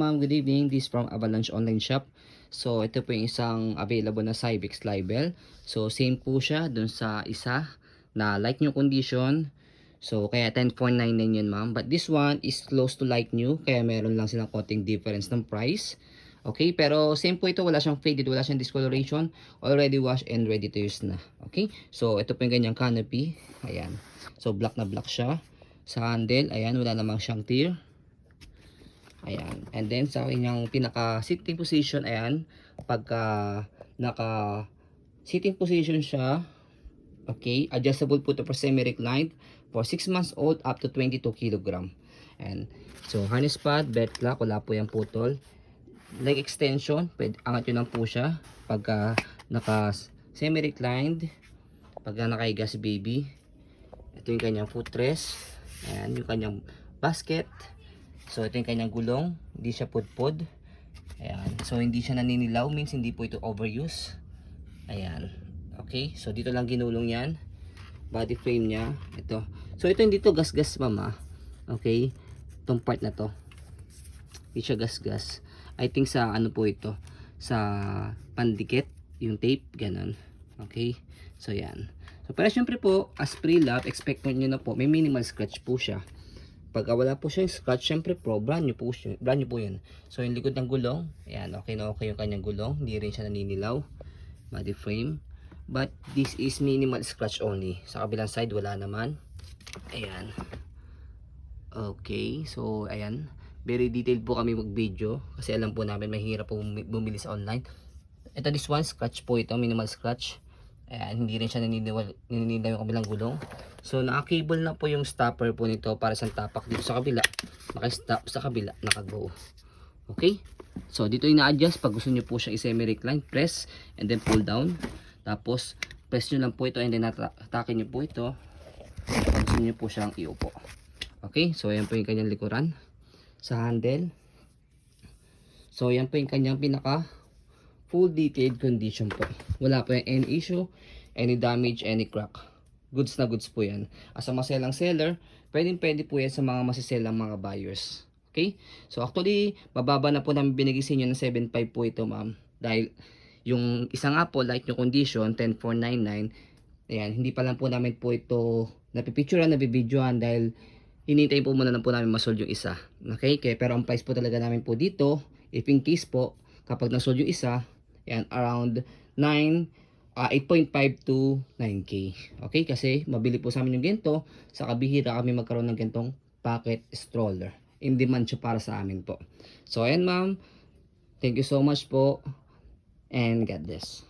Ma'am, good evening. This is from Avalanche Online Shop. So, ito po yung isang available na Cybex libel. So, same po siya dun sa isa na like new condition. So, kaya 10.99 yun, ma'am. But this one is close to like new. Kaya meron lang silang konting difference ng price. Okay, pero same po ito. Wala siyang faded, wala siyang discoloration. Already washed and ready to use na. Okay, so ito po yung ganyang canopy. Ayan. So, black na black siya. Sa handle, ayan, wala namang siyang tear. Ayan. And then sa kanyang pinaka sitting position, ayan, pagka naka sitting position siya, okay, adjustable po to for semi-reclined for 6 months old up to 22 kg. And so harness pad, belt lock, wala po yung putol. Leg extension, pwede angat yun lang po siya pagka naka semi-reclined, pagka nakahiga si baby. Ito yung kanyang footrest, ayan, yung kanyang basket. So ito yung kanyang gulong, hindi siya pudpud. Ayan. So hindi siya naninilaw, means hindi po ito overuse. Ayan. Okay, so dito lang ginulong yan. Body frame niya, ito. So ito hindi to gas-gas, mama. Okay, itong part na to, hindi siya gas-gas. I think sa ano po ito, sa pandikit, yung tape, ganun. Okay, so yan. So pero syempre po, as pre-lap, expect nyo na po, may minimal scratch po siya. Pagka wala po siya scratch, syempre po, brand new po yan. So yung likod ng gulong, ayan, okay na okay yung kanyang gulong, hindi rin siya naninilaw. Body frame, but this is minimal scratch only. Sa kabilang side, wala naman. Ayan. Okay, so ayan, very detailed po kami mag video, kasi alam po namin mahirap po bumili sa online. Ito, this one, scratch po ito, minimal scratch. Ayan, hindi rin siya naninilaw yung kabilang gulong. So, naka-cable na po yung stopper po nito para sa tapak dito sa kabila. Naka-stop sa kabila, naka-go. Okay? So, dito ina-adjust pag gusto nyo po siya i-semi-recline. Press and then pull down. Tapos, press nyo lang po ito and then atakin nyo po ito. Pag gusto nyo po siyang iupo. Okay? So, ayan po yung kanyang likuran sa handle. So, ayan po yung kanyang pinaka full detailed condition po. Wala po yung any issue, any damage, any crack. Goods na goods po yan. As a maselang seller, pwede po yan sa mga masiselang mga buyers. Okay? So actually, mababa na po namin binigay sa inyo ng 7.5 po ito, ma'am. Dahil yung isa nga po, like yung condition, 10.499, ayan, hindi pa lang po namin po ito napipicturean, nabibidyoan dahil hinintay po muna lang po namin masold yung isa. Okay? Kaya, pero ang price po talaga namin po dito, if in case po, kapag nasold yung isa, yan, around 8.5 to 9K. Okay, kasi mabili po sa amin yung gento, sa kabihira kami magkaroon ng gentong pocket stroller. In demand siya para sa amin po. So ayan, ma'am, thank you so much po and God bless.